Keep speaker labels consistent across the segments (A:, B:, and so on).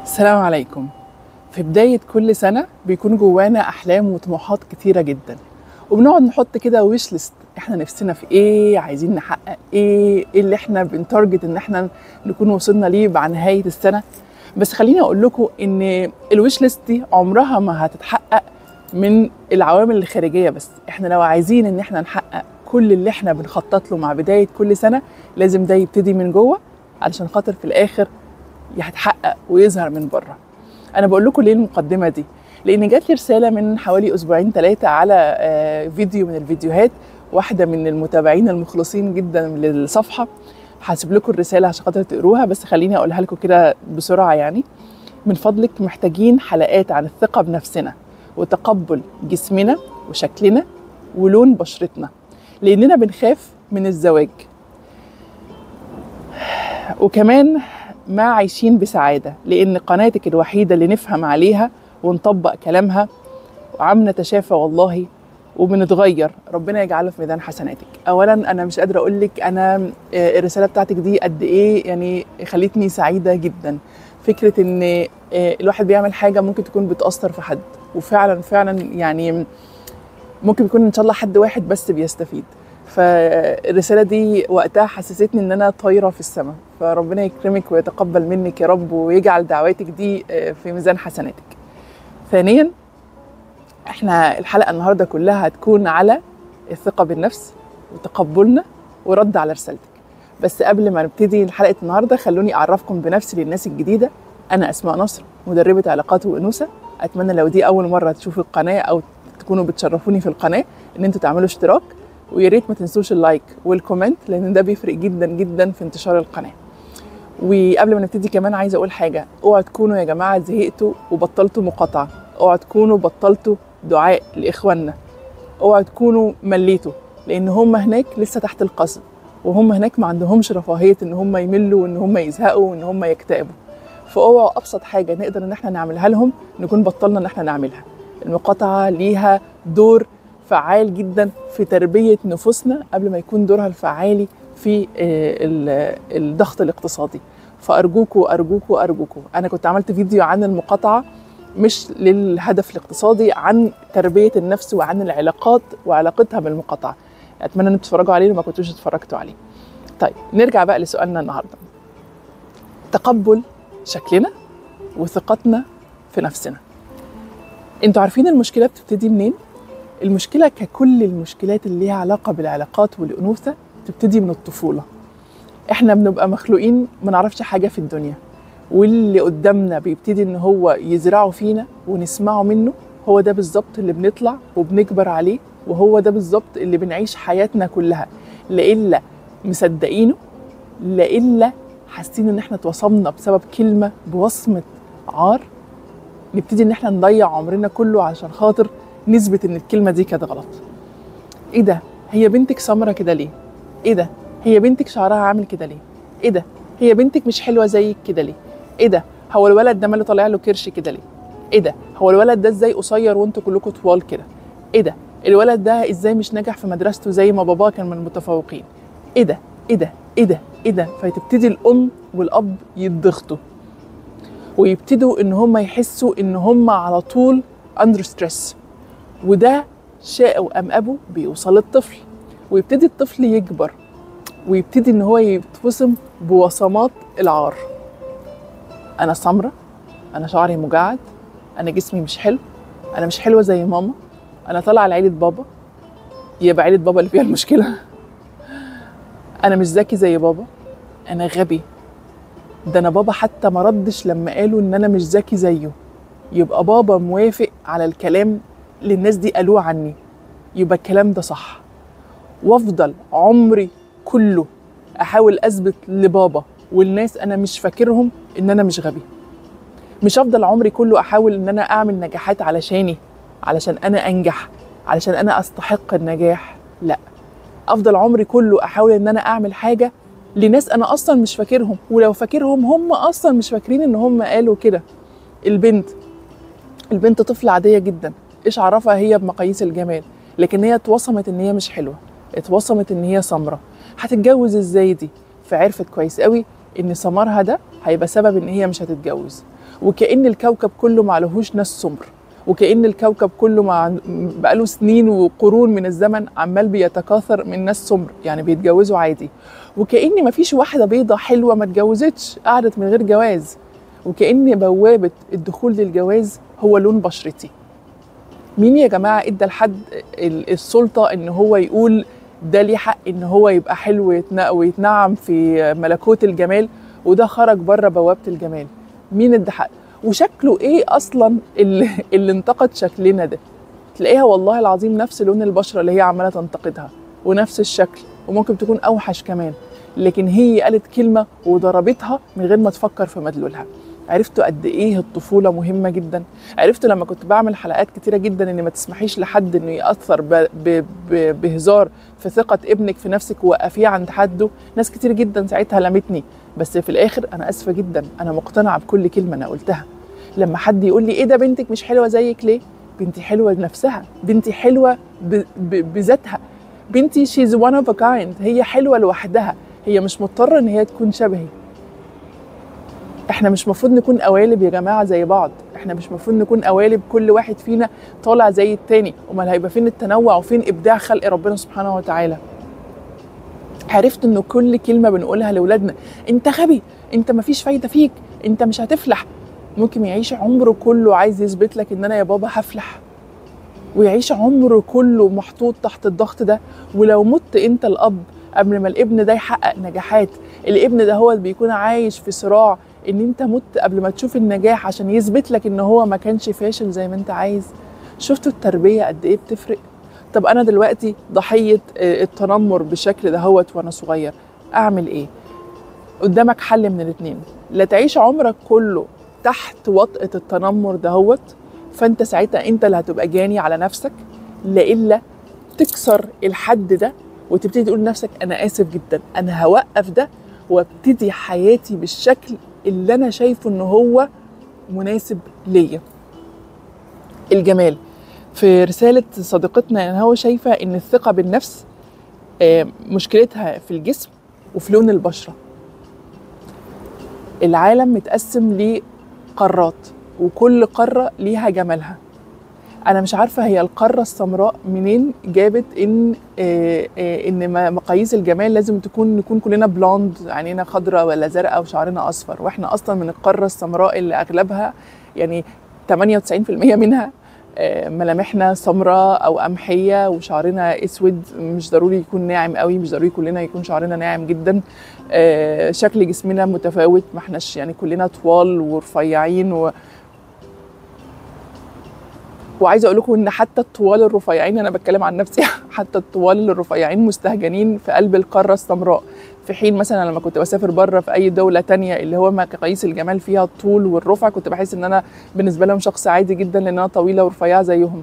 A: السلام عليكم. في بداية كل سنة بيكون جوانا أحلام وطموحات كتيرة جدا، وبنقعد نحط كده ويش ليست، احنا نفسنا في ايه، عايزين نحقق ايه اللي احنا بنتارجت ان احنا نكون وصلنا ليه مع نهاية السنة. بس خليني اقول لكم ان الويش ليست دي عمرها ما هتتحقق من العوامل الخارجية بس. احنا لو عايزين ان احنا نحقق كل اللي احنا بنخطط له مع بداية كل سنة، لازم ده يبتدي من جوه علشان خاطر في الآخر هيتحقق ويظهر من بره. انا بقول لكم ليه المقدمه دي؟ لان جات لي رساله من حوالي اسبوعين ثلاثه على فيديو من الفيديوهات، واحده من المتابعين المخلصين جدا للصفحه. هسيب لكم الرساله عشان خاطر تقروها، بس خليني اقولها لكم كده بسرعه. يعني من فضلك محتاجين حلقات عن الثقه بنفسنا وتقبل جسمنا وشكلنا ولون بشرتنا، لاننا بنخاف من الزواج، وكمان ما عايشين بسعادة لأن قناتك الوحيدة اللي نفهم عليها ونطبق كلامها، وعم نتشافى والله وبنتغير. ربنا يجعله في ميزان حسناتك. أولا أنا مش قادرة أقول لك أنا الرسالة بتاعتك دي قد إيه يعني خلتني سعيدة جدا. فكرة إن الواحد بيعمل حاجة ممكن تكون بتأثر في حد، وفعلا فعلا يعني ممكن يكون إن شاء الله حد واحد بس بيستفيد. فالرسالة دي وقتها حسستني ان انا طايرة في السماء، فربنا يكرمك ويتقبل منك يا رب، ويجعل دعواتك دي في ميزان حسناتك. ثانيا، احنا الحلقة النهاردة كلها هتكون على الثقة بالنفس وتقبلنا ورد على رسالتك. بس قبل ما نبتدي حلقة النهاردة خلوني اعرفكم بنفسي للناس الجديدة. انا اسماء نصر، مدربة علاقات وانوثة. اتمنى لو دي اول مرة تشوفوا القناة او تكونوا بتشرفوني في القناة ان انتوا تعملوا اشتراك، ويا ريت ما تنسوش اللايك والكومنت لان ده بيفرق جدا جدا في انتشار القناه. وقبل ما نبتدي كمان عايزه اقول حاجه، اوعوا تكونوا يا جماعه زهقتوا وبطلتوا مقاطعه، اوعوا تكونوا بطلتوا دعاء لاخواننا، اوعوا تكونوا مليتوا، لان هم هناك لسه تحت القصد، وهم هناك ما عندهمش رفاهيه ان هم يملوا وان هم يزهقوا وان هم يكتئبوا. فاوعوا ابسط حاجه نقدر ان احنا نعملها لهم نكون بطلنا ان احنا نعملها. المقاطعه ليها دور فعال جدا في تربية نفوسنا قبل ما يكون دورها الفعالي في الضغط الاقتصادي. فأرجوكوا أرجوكوا أرجوكوا، أنا كنت عملت فيديو عن المقاطعة مش للهدف الاقتصادي، عن تربية النفس وعن العلاقات وعلاقتها بالمقاطعة. أتمنى أن تتفرجوا عليه لما كنتوش اتفرجتوا عليه. طيب نرجع بقى لسؤالنا النهاردة. تقبل شكلنا وثقتنا في نفسنا. انتوا عارفين المشكلة بتبتدي منين؟ المشكلة ككل المشكلات اللي ليها علاقة بالعلاقات والأنوثة تبتدي من الطفولة. احنا بنبقى مخلوقين ما نعرفش حاجة في الدنيا، واللي قدامنا بيبتدي ان هو يزرعه فينا ونسمعه منه، هو ده بالظبط اللي بنطلع وبنكبر عليه، وهو ده بالظبط اللي بنعيش حياتنا كلها، لا إلا مصدقينه، لا إلا حاسين ان احنا اتوصمنا بسبب كلمة بوصمة عار، نبتدي ان احنا نضيع عمرنا كله عشان خاطر نثبت ان الكلمه دي كانت غلط. ايه ده؟ هي بنتك سمرة كده ليه؟ ايه ده؟ هي بنتك شعرها عامل كده ليه؟ ايه ده؟ هي بنتك مش حلوه زيك كده ليه؟ ايه ده؟ هو الولد ده ماله طالع له كرش كده ليه؟ ايه ده؟ هو الولد ده ازاي قصير وانتوا كلكم طوال كده؟ ايه ده؟ الولد ده ازاي مش ناجح في مدرسته زي ما باباه كان من المتفوقين؟ ايه ده؟ ايه ده؟ ايه ده؟ ايه ده؟ فيتبتدي الام والاب يتضغطوا ويبتدوا ان هم يحسوا ان هم على طول اندر ستريس، وده شاء أم أبو بيوصل للطفل، ويبتدي الطفل يكبر ويبتدي إن هو يتوصم بوصمات العار. أنا سمرة، أنا شعري مجعد، أنا جسمي مش حلو، أنا مش حلوة زي ماما، أنا طالعة لعيلة بابا، يبقى عيلة بابا اللي فيها المشكلة، أنا مش ذكي زي بابا، أنا غبي، ده أنا بابا حتى ما ردش لما قالوا إن أنا مش ذكي زيه، يبقى بابا موافق على الكلام اللي الناس دي قالوه عني، يبقى الكلام ده صح. وافضل عمري كله احاول اثبت لبابا والناس انا مش فاكرهم ان انا مش غبي. مش افضل عمري كله احاول ان انا اعمل نجاحات علشان انا انجح، علشان انا استحق النجاح. لا، افضل عمري كله احاول ان انا اعمل حاجه لناس انا اصلا مش فاكرهم، ولو فاكرهم هم اصلا مش فاكرين ان هم قالوا كده. البنت طفلة عادية جدا، ايش عرفها هي بمقاييس الجمال، لكن هي اتوصمت ان هي مش حلوة، اتوصمت ان هي سمرة. هتتجوز ازاي دي؟ فعرفت كويس قوي ان سمرها ده هيبقى سبب ان هي مش هتتجوز. وكأن الكوكب كله معلهوش ناس سمر، وكأن الكوكب كله بقاله سنين وقرون من الزمن عمال بيتكاثر من ناس سمر، يعني بيتجوزوا عادي، وكأن مفيش واحدة بيضة حلوة ما اتجوزتش قعدت من غير جواز، وكأن بوابة الدخول للجواز هو لون بشرتي. مين يا جماعة ادى لحد السلطة ان هو يقول ده ليه حق ان هو يبقى حلو ويتنعم في ملكوت الجمال، وده خرج بره بوابة الجمال؟ مين ادى حق؟ وشكله ايه اصلا اللي انتقد شكلنا ده؟ تلاقيها والله العظيم نفس لون البشرة اللي هي عمالة تنتقدها، ونفس الشكل، وممكن تكون اوحش كمان، لكن هي قالت كلمة وضربتها من غير ما تفكر في مدلولها. عرفتوا قد ايه الطفولة مهمة جدا؟ عرفتوا لما كنت بعمل حلقات كتيرة جدا ان ما تسمحيش لحد انه يأثر بهزار في ثقة ابنك في نفسك ووقفيه عند حده؟ ناس كتير جدا ساعتها لمتني، بس في الاخر انا اسفة جدا، انا مقتنعة بكل كلمة انا قلتها. لما حد يقول لي ايه ده بنتك مش حلوة زيك ليه؟ بنتي حلوة بنفسها، بنتي حلوة بذاتها، بنتي she's one of a kind، هي حلوة لوحدها، هي مش مضطرة ان هي تكون شبهي. احنا مش مفروض نكون قوالب يا جماعة زي بعض، احنا مش مفروض نكون قوالب كل واحد فينا طالع زي التاني، امال هيبقى فين التنوع وفين ابداع خلق ربنا سبحانه وتعالى؟ عرفت انه كل كلمة بنقولها لاولادنا انت غبي، انت مفيش فايدة فيك، انت مش هتفلح، ممكن يعيش عمره كله عايز يثبت لك ان انا يا بابا هفلح، ويعيش عمره كله محطوط تحت الضغط ده. ولو مت انت الاب قبل ما الابن ده يحقق نجاحات، الابن ده هو بيكون عايش في صراع ان انت مت قبل ما تشوف النجاح عشان يثبت لك ان هو ما كانش فاشل زي ما انت عايز. شفتوا التربية قد ايه بتفرق؟ طب انا دلوقتي ضحية التنمر بالشكل ده هوت وانا صغير، اعمل ايه؟ قدامك حل من الاتنين، لا تعيش عمرك كله تحت وطأة التنمر ده هوت، فانت ساعتها انت اللي هتبقى جاني على نفسك، لا الا تكسر الحد ده وتبتدي تقول لنفسك انا اسف جدا، انا هوقف ده وابتدي حياتي بالشكل اللي انا شايفه ان هو مناسب ليا. الجمال في رسالة صديقتنا يعني هو شايفة ان الثقة بالنفس مشكلتها في الجسم وفي لون البشرة. العالم متقسم لقارات وكل قارة ليها جمالها. أنا مش عارفة هي القارة السمراء منين جابت إن مقاييس الجمال لازم نكون كلنا بلوند، عينينا خضراء ولا زرقاء وشعرنا أصفر، وإحنا أصلا من القارة السمراء اللي أغلبها يعني 98% منها ملامحنا سمراء أو قمحية وشعرنا أسود، مش ضروري يكون ناعم قوي، مش ضروري كلنا يكون شعرنا ناعم جدا. شكل جسمنا متفاوت، ما احناش يعني كلنا طوال ورفيعين وعايزه اقول لكم ان حتى الطوال الرفيعين، انا بتكلم عن نفسي، حتى الطوال الرفيعين مستهجنين في قلب القاره السمراء، في حين مثلا لما كنت بسافر بره في اي دوله تانية اللي هو مقاييس الجمال فيها الطول والرفع، كنت بحس ان انا بالنسبه لهم شخص عادي جدا لان انا طويله ورفيعه زيهم،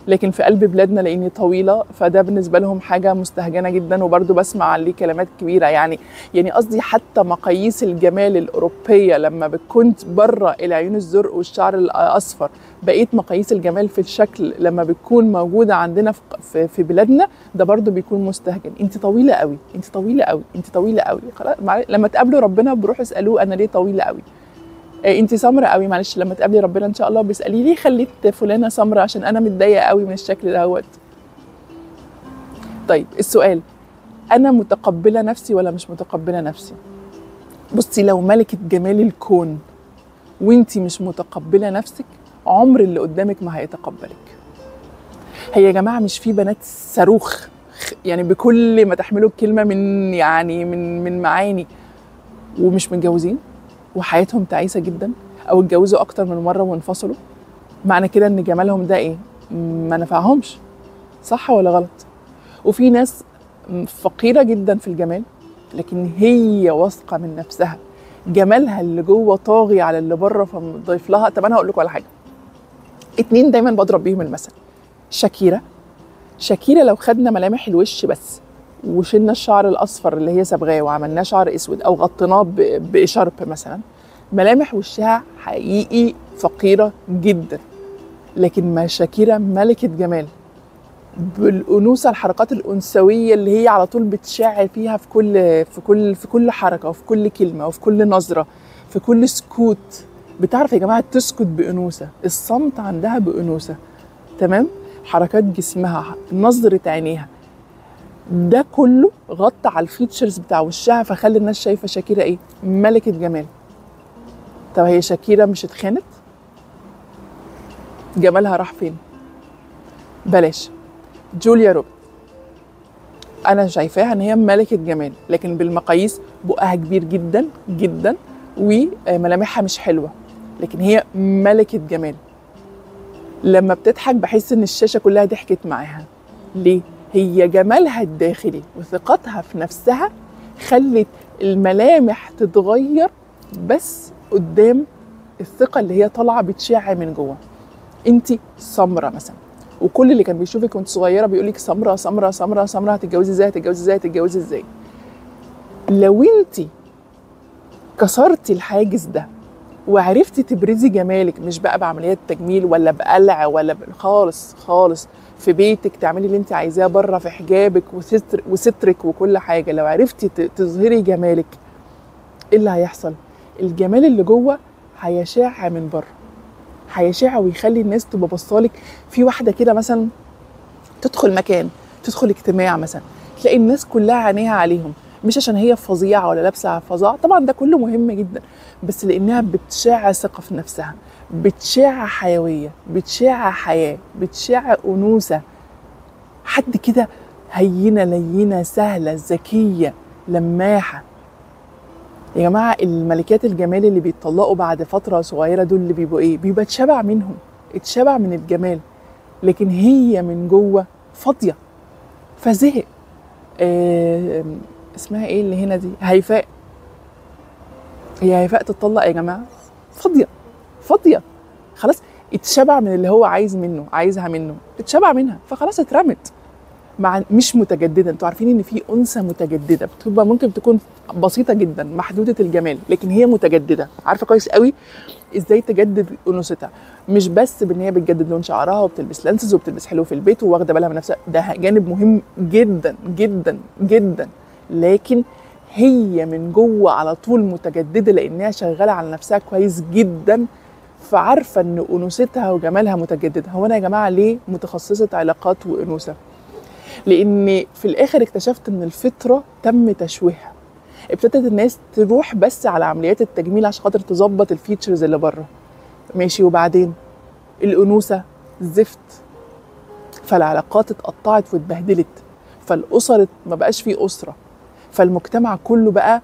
A: لكن في قلب بلادنا لاني طويله فده بالنسبه لهم حاجه مستهجنه جدا، وبرده بسمع عليه كلمات كبيره. يعني قصدي حتى مقاييس الجمال الاوروبيه لما كنت بره العيون الزرق والشعر الاصفر، بقيت مقاييس الجمال في الشكل لما بتكون موجوده عندنا في بلادنا ده برده بيكون مستهجن. انت طويله قوي، انت طويله قوي، انت طويله قوي، خلاص لما تقابلوا ربنا بروحوا اسالوه انا ليه طويله قوي. انت سمرة قوي، معلش لما تقابلي ربنا ان شاء الله بيسالي ليه خليت فلانه سمرة، عشان انا متضايقه قوي من الشكل دهوت. طيب السؤال، انا متقبله نفسي ولا مش متقبله نفسي؟ بصي، لو ملكه جمال الكون وانت مش متقبله نفسك، عمر اللي قدامك ما هيتقبلك. هي يا جماعه مش في بنات صاروخ يعني بكل ما تحمله الكلمه من معاني ومش متجوزين وحياتهم تعيسه جدا، او اتجوزوا اكتر من مره وانفصلوا؟ معنى كده ان جمالهم ده ايه؟ ما نفعهمش، صح ولا غلط؟ وفي ناس فقيره جدا في الجمال لكن هي واثقه من نفسها، جمالها اللي جوه طاغي على اللي بره فمضيف لها. طب انا هقول لكم على حاجه، اتنين دايما بضرب بيهم المثل، شاكيرا لو خدنا ملامح الوش بس وشلنا الشعر الاصفر اللي هي صبغاه وعملناه شعر اسود او غطيناه باشارب مثلا، ملامح وشها حقيقي فقيره جدا، لكن ما شاكيرا ملكه جمال بالانوثه، الحركات الانثويه اللي هي على طول بتشع فيها في كل حركه وفي كل كلمه وفي كل نظره في كل سكوت. بتعرف يا جماعه تسكت بانوثه، الصمت عندها بانوثه، تمام؟ حركات جسمها، نظره عينيها، ده كله غطى على الفيتشرز بتاع وشها، فخلي الناس شايفه شاكيرا ايه؟ ملكه جمال. طب هي شاكيرا مش اتخانت؟ جمالها راح فين؟ بلاش. جوليا روبرت انا شايفاها ان هي ملكه جمال، لكن بالمقاييس بقها كبير جدا جدا وملامحها مش حلوه، لكن هي ملكه جمال. لما بتضحك بحس ان الشاشه كلها ضحكت معاها. ليه؟ هي جمالها الداخلي وثقتها في نفسها خلت الملامح تتغير بس قدام الثقه اللي هي طالعه بتشع من جوه. انت سمره مثلا، وكل اللي كان بيشوفك وانت صغيره بيقول لك سمره سمره سمره سمره، هتتجوزي ازاي هتتجوزي ازاي هتتجوزي ازاي. لو انت كسرتي الحاجز ده وعرفتي تبرزي جمالك، مش بقى بعمليات تجميل ولا بقلع ولا خالص خالص، في بيتك تعملي اللي انت عايزاه، بره في حجابك وسترك وكل حاجه، لو عرفتي تظهري جمالك، ايه اللي هيحصل؟ الجمال اللي جوه هيشع من بره، هيشع ويخلي الناس تبقى بصالك. في واحده كده مثلا تدخل مكان، تدخل اجتماع مثلا، تلاقي الناس كلها عينيها عليهم، مش عشان هي فظيعه ولا لابسه فظاع، طبعا ده كله مهم جدا، بس لانها بتشع ثقه في نفسها، بتشع حيويه، بتشع حياه، بتشع انوثه، حد كده هينه لينه سهله ذكيه لماحه. يا جماعه الملكات الجمال اللي بيتطلقوا بعد فتره صغيره دول اللي بيبقوا ايه؟ بيبقى اتشبع منهم، اتشبع من الجمال، لكن هي من جوه فاضيه فزهق. اسمها ايه اللي هنا دي؟ هيفاء. هي هيفاء تتطلق يا جماعه؟ فاضيه فاضيه خلاص، اتشبع من اللي هو عايز منه، عايزها منه، اتشبع منها فخلاص اترمت. مع مش متجدده. انتوا عارفين ان في انثى متجدده بتبقى ممكن تكون بسيطه جدا محدوده الجمال، لكن هي متجدده، عارفه كويس قوي ازاي تجدد انوثتها، مش بس بان هي بتجدد لون شعرها وبتلبس لانسز وبتلبس حلو في البيت وواخده بالها من نفسها، ده جانب مهم جدا جدا جدا، لكن هي من جوه على طول متجدده لانها شغاله على نفسها كويس جدا، فعارفه ان انوثتها وجمالها متجدده. هو انا يا جماعه ليه متخصصه علاقات وانوثه؟ لان في الاخر اكتشفت ان الفطره تم تشويهها، ابتدت الناس تروح بس على عمليات التجميل عشان خاطر تظبط الفيتشرز اللي بره، ماشي، وبعدين الانوثه زفت، فالعلاقات اتقطعت واتبهدلت، فالاسر ما بقاش فيه اسره، فالمجتمع كله بقى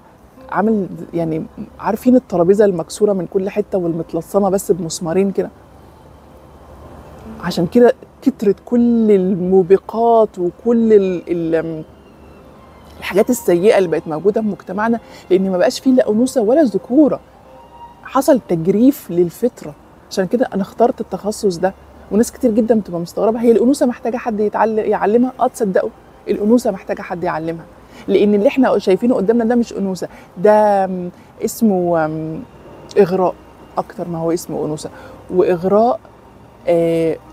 A: عامل يعني عارفين الترابيزه المكسوره من كل حته والمتلصمه بس بمسمارين كده. عشان كده كترت كل الموبقات وكل الحاجات السيئه اللي بقت موجوده في مجتمعنا، لان ما بقاش فيه لا انوثه ولا ذكوره، حصل تجريف للفطره. عشان كده انا اخترت التخصص ده، وناس كتير جدا بتبقى مستغربه هي الانوثه محتاجه حد يعلمها؟ تصدقوا الانوثه محتاجه حد يعلمها، لان اللي احنا شايفينه قدامنا ده مش انوثه، ده اسمه اغراء اكتر ما هو اسمه انوثه، واغراء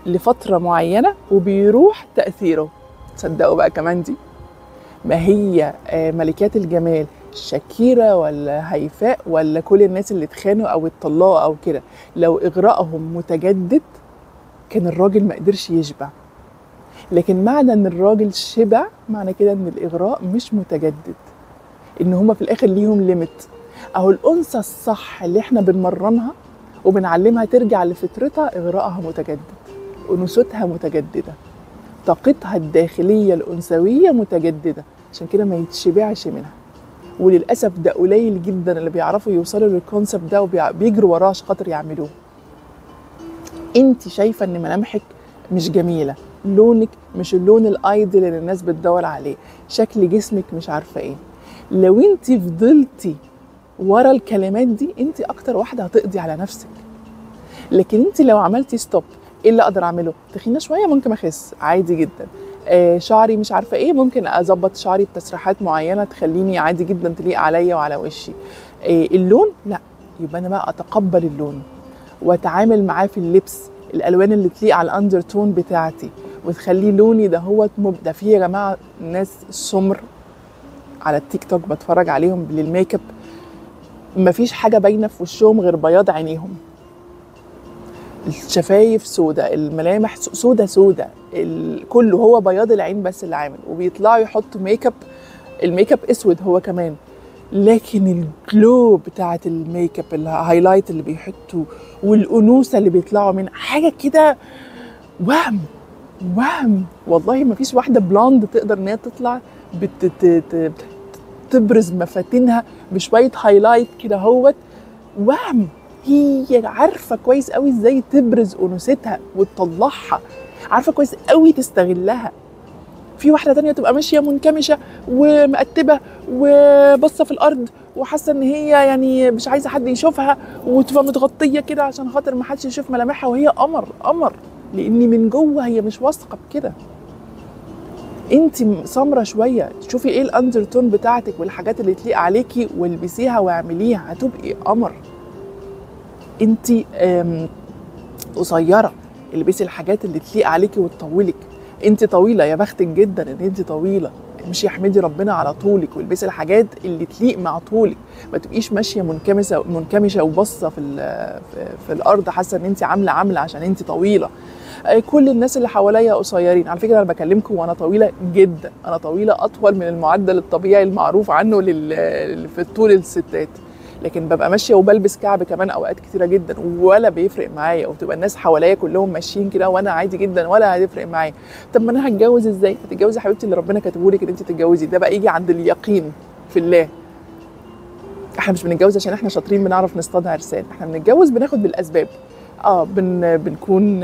A: لفتره معينه وبيروح تاثيره. تصدقوا بقى كمان دي؟ ما هي ملكات الجمال شاكيرا ولا هيفاء ولا كل الناس اللي اتخانوا او اتطلقوا او كده، لو اغراءهم متجدد كان الراجل ما قدرش يشبع، لكن معنى ان الراجل شبع معنى كده ان الاغراء مش متجدد، ان هما في الاخر ليهم ليميت. اهو الانثى الصح اللي احنا بنمرنها وبنعلمها ترجع لفطرتها اغراءها متجدد، انوثتها متجدده، طاقتها الداخليه الانثويه متجدده، عشان كده ما يتشبعش منها. وللاسف ده قليل جدا اللي بيعرفوا يوصلوا للكونسبت ده وبيجروا وراه عشان خاطر يعملوه. انت شايفه ان ملامحك مش جميله، لونك مش اللون الايدل اللي الناس بتدور عليه، شكل جسمك مش عارفه ايه، لو انت فضلتي ورا الكلمات دي انت اكتر واحده هتقضي على نفسك. لكن انت لو عملتي ستوب، ايه اللي اقدر اعمله؟ تخينه شويه ممكن اخس عادي جدا، شعري مش عارفه ايه ممكن اظبط شعري بتسريحات معينه تخليني عادي جدا تليق عليا وعلى وشي، اللون لا، يبقى انا بقى اتقبل اللون واتعامل معاه في اللبس، الالوان اللي تليق على الاندر تون بتاعتي وتخليه لوني ده هو ده. في يا جماعه ناس سمر على التيك توك بتفرج عليهم للميك اب، مفيش حاجه باينه في وشهم غير بياض عينيهم، الشفايف سودة، الملامح سودة، كله هو بياض العين بس اللي عامل، وبيطلعوا يحطوا ميك اب، الميك اب اسود هو كمان، لكن الجلو بتاعت الميك اب، الهايلايت اللي بيحطوا والانوثه اللي بيطلعوا من حاجه كده، وهم والله ما فيش واحده بلوند تقدر ان هي تطلع تبرز مفاتنها بشويه هايلايت كده هوت، وهم. هي عارفه كويس قوي ازاي تبرز انوثتها وتطلعها، عارفه كويس قوي تستغلها. في واحده تانية تبقى ماشيه منكمشه ومقتبه وبصه في الارض وحاسه ان هي يعني مش عايزه حد يشوفها، وتبقى متغطيه كده عشان خاطر ما حدش يشوف ملامحها، وهي قمر لان من جوه هي مش واثقه بكده. انت سمره شويه، شوفي ايه الاندرتون بتاعتك والحاجات اللي تليق عليكي والبسيها واعمليها، هتبقي قمر. انت قصيره، البسي الحاجات اللي تليق عليكي وتطولك. انت طويله، يا بختك جدا ان انت طويله، مش يحمدي ربنا على طولك، والبسي الحاجات اللي تليق مع طولك، ما تبقيش ماشيه منكمشه وبصه في الارض حاسه ان انت عامله عشان انت طويله. كل الناس اللي حواليا قصيرين، على فكره انا بكلمكم وانا طويله جدا، انا طويله اطول من المعدل الطبيعي المعروف عنه في الطول الستات، لكن ببقى ماشيه وبلبس كعب كمان اوقات كتيره جدا ولا بيفرق معايا، وتبقى الناس حواليا كلهم ماشيين كده وانا عادي جدا ولا هتفرق معايا. طب ما انا هتجوز ازاي؟ هتتجوزي يا حبيبتي اللي ربنا كاتبه لك ان انت تتجوزي، ده بقى يجي عند اليقين في الله. احنا مش بنتجوز عشان احنا شاطرين بنعرف نصطاد عرسان، احنا بنتجوز بناخد بالاسباب. بنكون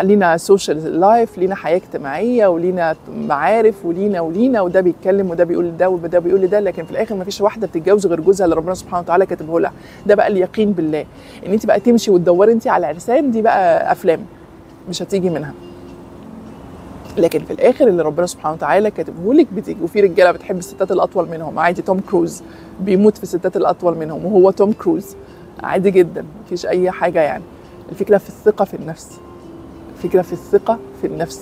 A: لينا سوشيال لايف، لينا حياه اجتماعيه ولينا معارف ولينا وده بيتكلم وده بيقول ده وده بيقول ده، لكن في الاخر ما فيش واحده بتتجوز غير جوزها اللي ربنا سبحانه وتعالى كاتبه لها. ده بقى اليقين بالله. ان انت بقى تمشي وتدوري انت على عرسان، دي بقى افلام مش هتيجي منها، لكن في الاخر اللي ربنا سبحانه وتعالى كاتبه لك بتيجي. وفي رجاله بتحب الستات الاطول منهم عادي، توم كروز بيموت في الستات الاطول منهم وهو توم كروز عادي جدا، مفيش اي حاجه يعني. الفكره في الثقه في النفس، الفكره في الثقه في النفس.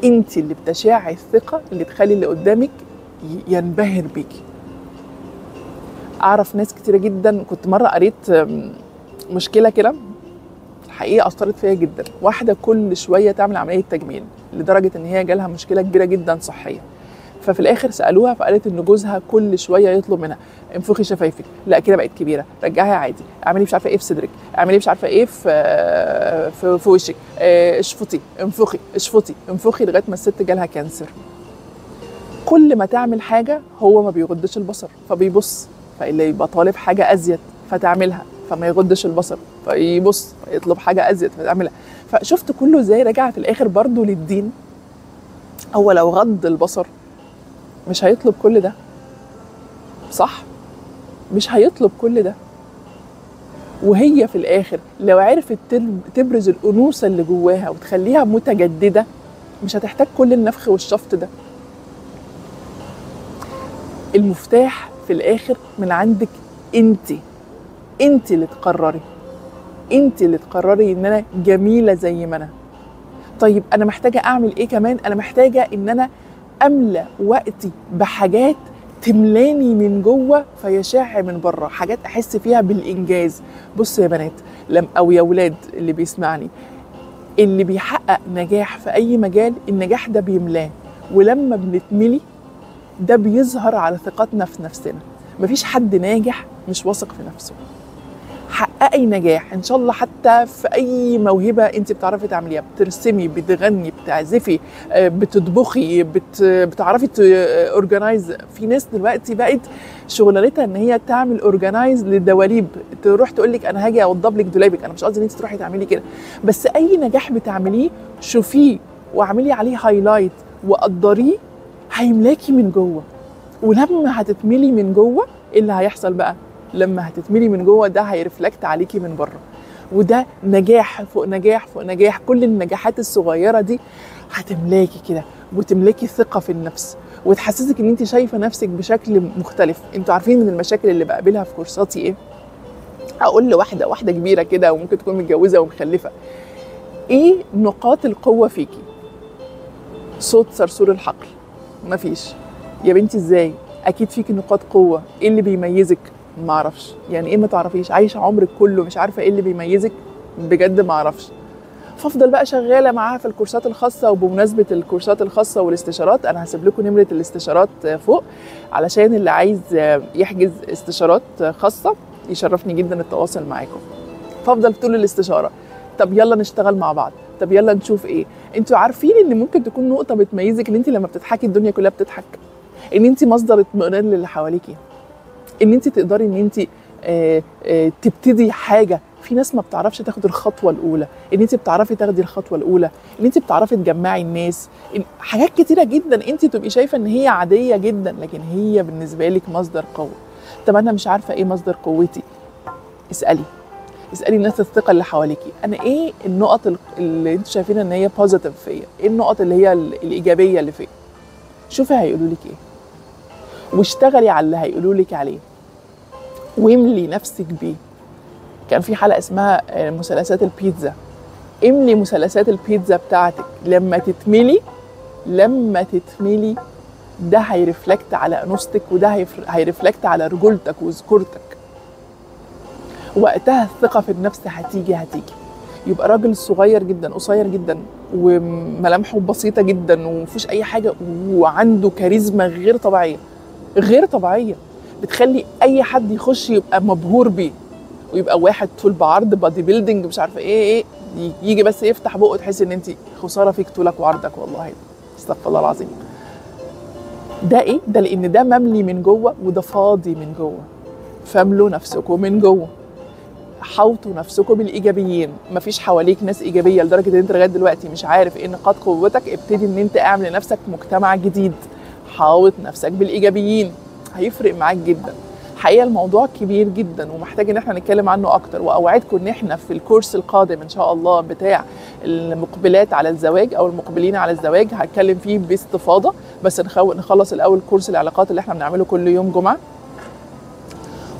A: انت اللي بتشاعي الثقه اللي تخلي اللي قدامك ينبهر بيكي. اعرف ناس كتيره جدا، كنت مره قريت مشكله كده الحقيقه اثرت فيا جدا، واحده كل شويه تعمل عمليه تجميل لدرجه ان هي جالها مشكله كبيره جدا صحيه، ففي الاخر سالوها فقالت ان جوزها كل شويه يطلب منها انفخي شفايفك، لا كده بقت كبيره، رجعيها عادي، اعملي مش عارفه ايه في صدرك، اعملي مش عارفه ايه في وشك، اشفطي انفخي اشفطي انفخي، لغايه ما الست جالها كانسر. كل ما تعمل حاجه هو ما بيغضش البصر فبيبص، فاللي يبقى طالب حاجه ازيد فتعملها فما يغضش البصر فيبص فيطلب حاجه ازيد فتعملها. فشفت كله ازاي رجع في الاخر برضه للدين. هو لو غض البصر مش هيطلب كل ده، صح؟ مش هيطلب كل ده. وهي في الاخر لو عرفت تبرز الانوثه اللي جواها وتخليها متجدده مش هتحتاج كل النفخ والشفط ده. المفتاح في الاخر من عندك انت اللي تقرري، انت اللي تقرري ان انا جميله زي ما انا. طيب انا محتاجه اعمل ايه كمان؟ انا محتاجه ان انا املى وقتي بحاجات تملاني من جوه فيشع من بره، حاجات احس فيها بالانجاز. بص يا بنات او يا ولاد اللي بيسمعني، اللي بيحقق نجاح في اي مجال النجاح ده بيملاه، ولما بنتملي ده بيظهر على ثقتنا في نفسنا. مفيش حد ناجح مش واثق في نفسه. حققي نجاح ان شاء الله حتى في اي موهبه انت بتعرفي تعمليها، بترسمي، بتغني، بتعزفي، بتطبخي، بتعرفي اورجنايز. في ناس دلوقتي بقت شغلانتها ان هي تعمل اورجنايز للدواليب، تروح تقول لك انا هاجي اوضب لك دولابك. انا مش قصدي ان انت تروحي تعملي كده، بس اي نجاح بتعمليه شوفيه واعملي عليه هايلايت وقدريه، هيملاكي من جوه. ولما هتتملي من جوه ايه اللي هيحصل بقى؟ لما هتتملي من جوه ده هيرفلكت عليكي من بره، وده نجاح فوق نجاح فوق نجاح. كل النجاحات الصغيره دي هتملاكي كده وتملاكي ثقه في النفس وتحسسك ان انت شايفه نفسك بشكل مختلف. انتوا عارفين من المشاكل اللي بقابلها في كورساتي ايه؟ اقول لواحده كبيره كده وممكن تكون متجوزه ومخلفه، ايه نقاط القوه فيكي؟ صوت صرصور الحقل مفيش. يا بنتي ازاي؟ اكيد فيكي نقاط قوه. ايه اللي بيميزك؟ ما اعرفش. يعني ايه ما تعرفيش؟ عايشه عمرك كله مش عارفه ايه اللي بيميزك؟ بجد ما اعرفش. فافضل بقى شغاله معاها في الكورسات الخاصه. وبمناسبه الكورسات الخاصه والاستشارات، انا هسيب لكم نمره الاستشارات فوق علشان اللي عايز يحجز استشارات خاصه يشرفني جدا التواصل معاكم. فافضل طول الاستشاره طب يلا نشتغل مع بعض، طب يلا نشوف ايه. انتوا عارفين ان ممكن تكون نقطه بتميزك ان انت لما بتضحكي الدنيا كلها بتضحك، ان انت مصدر اطمئنان للي حواليكي، ان انت تقدري ان انت تبتدي حاجه. في ناس ما بتعرفش تاخد الخطوه الاولى، ان انت بتعرفي تاخدي الخطوه الاولى، ان انت بتعرفي تجمعي الناس، حاجات كتيره جدا انت تبقي شايفه ان هي عاديه جدا لكن هي بالنسبه لك مصدر قوه. طب انا مش عارفه ايه مصدر قوتي، اسالي الناس الثقه اللي حواليكي، انا ايه النقط اللي انتوا شايفين ان هي بوزيتيف فيا، ايه النقط اللي هي الايجابيه اللي فيا، شوفي هيقولوا لك ايه واشتغلي على اللي هيقولوا لك عليه واملي نفسك بيه. كان في حلقه اسمها مثلثات البيتزا، املي مثلثات البيتزا بتاعتك. لما تتملي ده هيرفلكت على انوثتك، وده هيرفلكت على رجولتك وذكورتك. وقتها الثقه في النفس هتيجي. يبقى راجل صغير جدا قصير جدا وملامحه بسيطه جدا ومفيش اي حاجه وعنده كاريزما غير طبيعيه بتخلي اي حد يخش يبقى مبهور بيه، ويبقى واحد طول بعرض بادي بيلدينج مش عارفه ايه يجي بس يفتح بقه تحس ان انت خساره فيك طولك وعرضك. والله استغفر الله العظيم. ده ايه ده؟ لان ده مملي من جوه وده فاضي من جوه. فاملوا نفسكم من جوه، حوطوا نفسكم بالايجابيين. مفيش حواليك ناس ايجابيه لدرجه ان انت لغايه دلوقتي مش عارف ايه نقاط قوتك، ابتدي ان انت اعمل لنفسك مجتمع جديد، حاوط نفسك بالايجابيين، هيفرق معاك جدا. حقيقه الموضوع كبير جدا ومحتاج ان احنا نتكلم عنه اكتر، واوعدكم ان احنا في الكورس القادم ان شاء الله بتاع المقبلات على الزواج او المقبلين على الزواج هتكلم فيه باستفاضه. بس نخلص الاول كورس العلاقات اللي احنا بنعمله كل يوم جمعه.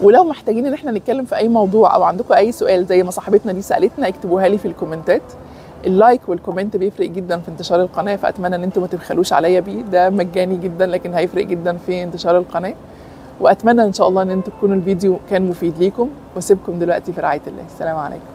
A: ولو محتاجين ان احنا نتكلم في اي موضوع او عندكم اي سؤال زي ما صاحبتنا دي سالتنا اكتبوها لي في الكومنتات. اللايك والكومنت بيفرق جدا في انتشار القناه، فاتمنى ان انتم ما تبخلوش عليا بيه، ده مجاني جدا لكن هيفرق جدا في انتشار القناه. واتمنى ان شاء الله ان انتم تكونوا الفيديو كان مفيد ليكم، واسيبكم دلوقتي في رعايه الله. السلام عليكم.